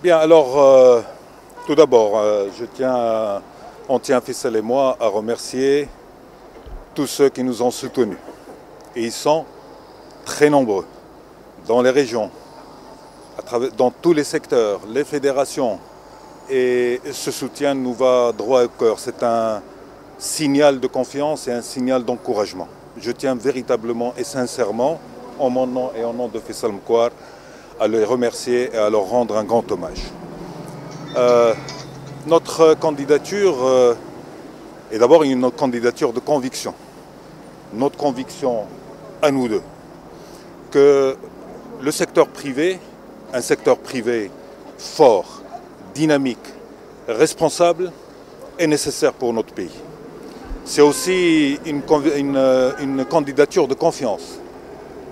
Bien, alors, tout d'abord, on tient, Faisal et moi, à remercier tous ceux qui nous ont soutenus. Et ils sont très nombreux, dans les régions, dans tous les secteurs, les fédérations. Et ce soutien nous va droit au cœur. C'est un signal de confiance et un signal d'encouragement. Je tiens véritablement et sincèrement, en mon nom et en nom de Faisal Mkwar, à les remercier et à leur rendre un grand hommage. Notre candidature est d'abord une candidature de conviction. Notre conviction à nous deux, que le secteur privé, un secteur privé fort, dynamique, responsable, est nécessaire pour notre pays. C'est aussi une candidature de confiance.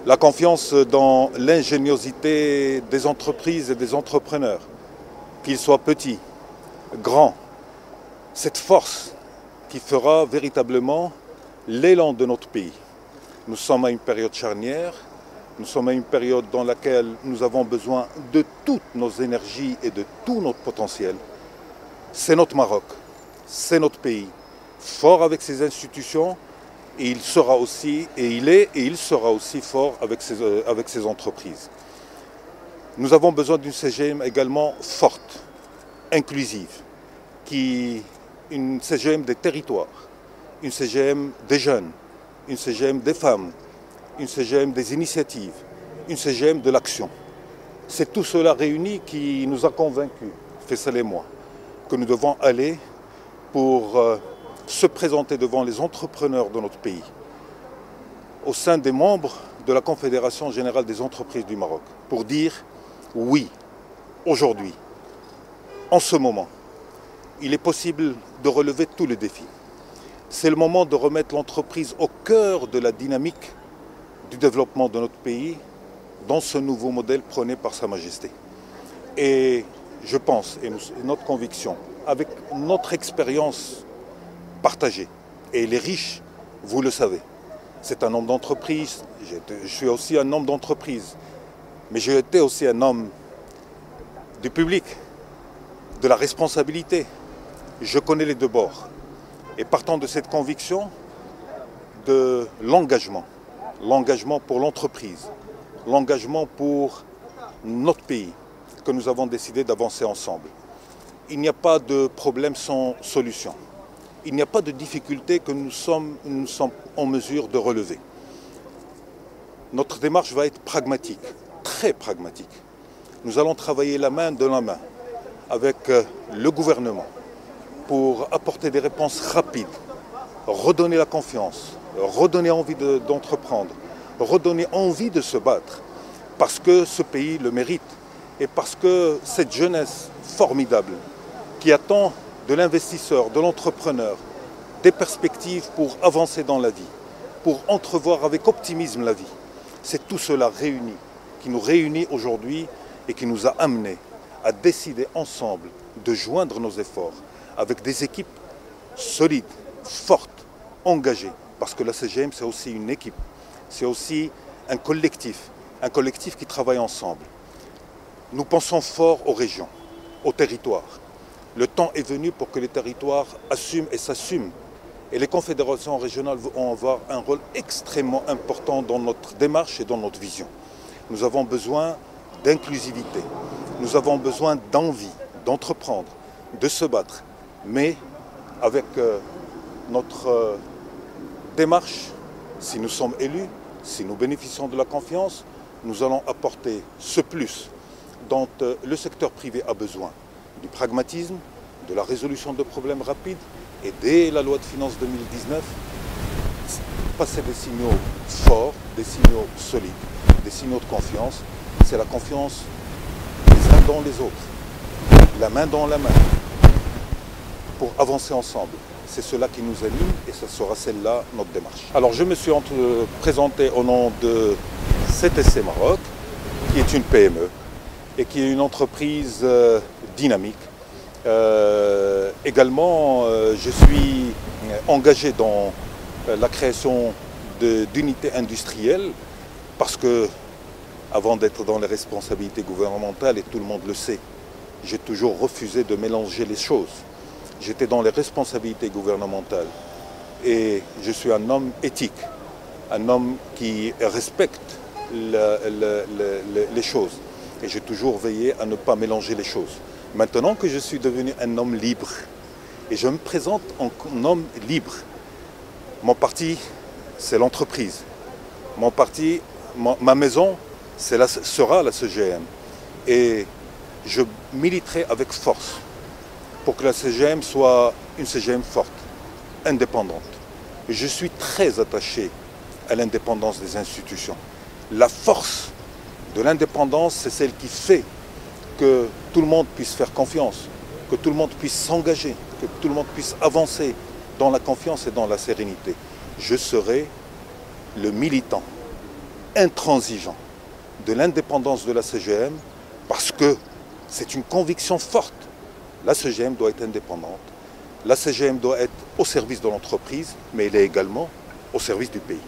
La confiance dans l'ingéniosité des entreprises et des entrepreneurs, qu'ils soient petits, grands. Cette force qui fera véritablement l'élan de notre pays. Nous sommes à une période charnière, nous sommes à une période dans laquelle nous avons besoin de toutes nos énergies et de tout notre potentiel. C'est notre Maroc, c'est notre pays, fort avec ses institutions, et il sera aussi, et il sera aussi fort avec ses entreprises. Nous avons besoin d'une CGM également forte, inclusive, une CGM des territoires, une CGM des jeunes, une CGM des femmes, une CGM des initiatives, une CGM de l'action. C'est tout cela réuni qui nous a convaincus, Faisal et moi, que nous devons aller pour se présenter devant les entrepreneurs de notre pays, au sein des membres de la Confédération générale des entreprises du Maroc, pour dire oui, aujourd'hui, en ce moment, il est possible de relever tous les défis. C'est le moment de remettre l'entreprise au cœur de la dynamique du développement de notre pays dans ce nouveau modèle prôné par Sa Majesté. Et je pense, et notre conviction, avec notre expérience partagée, et elle est riche, vous le savez. C'est un homme d'entreprise, je suis aussi un homme d'entreprise, mais j'ai été aussi un homme du public, de la responsabilité. Je connais les deux bords. Et partant de cette conviction, de l'engagement pour l'entreprise, l'engagement pour notre pays, que nous avons décidé d'avancer ensemble. Il n'y a pas de problème sans solution. Il n'y a pas de difficulté que nous sommes en mesure de relever. Notre démarche va être pragmatique, très pragmatique. Nous allons travailler la main dans la main avec le gouvernement pour apporter des réponses rapides, redonner la confiance, redonner envie d'entreprendre, redonner envie de se battre, parce que ce pays le mérite et parce que cette jeunesse formidable qui attend de l'investisseur, de l'entrepreneur, des perspectives pour avancer dans la vie, pour entrevoir avec optimisme la vie. C'est tout cela réuni, qui nous réunit aujourd'hui et qui nous a amenés à décider ensemble de joindre nos efforts avec des équipes solides, fortes, engagées. Parce que la CGM, c'est aussi une équipe, c'est aussi un collectif qui travaille ensemble. Nous pensons fort aux régions, aux territoires. Le temps est venu pour que les territoires assument et s'assument. Et les confédérations régionales vont avoir un rôle extrêmement important dans notre démarche et dans notre vision. Nous avons besoin d'inclusivité, nous avons besoin d'envie, d'entreprendre, de se battre. Mais avec notre démarche, si nous sommes élus, si nous bénéficions de la confiance, nous allons apporter ce plus dont le secteur privé a besoin. Du pragmatisme, de la résolution de problèmes rapides, et dès la loi de finances 2019, passer des signaux forts, des signaux solides, des signaux de confiance. C'est la confiance les uns dans les autres, la main dans la main, pour avancer ensemble. C'est cela qui nous anime et ce sera celle-là notre démarche. Alors je me suis présenté au nom de CTC Maroc, qui est une PME et qui est une entreprise dynamique. Également, je suis engagé dans la création d'unités industrielles parce que, avant d'être dans les responsabilités gouvernementales, et tout le monde le sait, j'ai toujours refusé de mélanger les choses. J'étais dans les responsabilités gouvernementales et je suis un homme éthique, un homme qui respecte les choses. Et j'ai toujours veillé à ne pas mélanger les choses. Maintenant que je suis devenu un homme libre, et je me présente en homme libre, mon parti, c'est l'entreprise. Mon parti, ma maison, sera la CGM. Et je militerai avec force pour que la CGM soit une CGM forte, indépendante. Et je suis très attaché à l'indépendance des institutions. La force de l'indépendance, c'est celle qui fait que tout le monde puisse faire confiance, que tout le monde puisse s'engager, que tout le monde puisse avancer dans la confiance et dans la sérénité. Je serai le militant intransigeant de l'indépendance de la CGM parce que c'est une conviction forte. La CGM doit être indépendante, la CGM doit être au service de l'entreprise, mais elle est également au service du pays.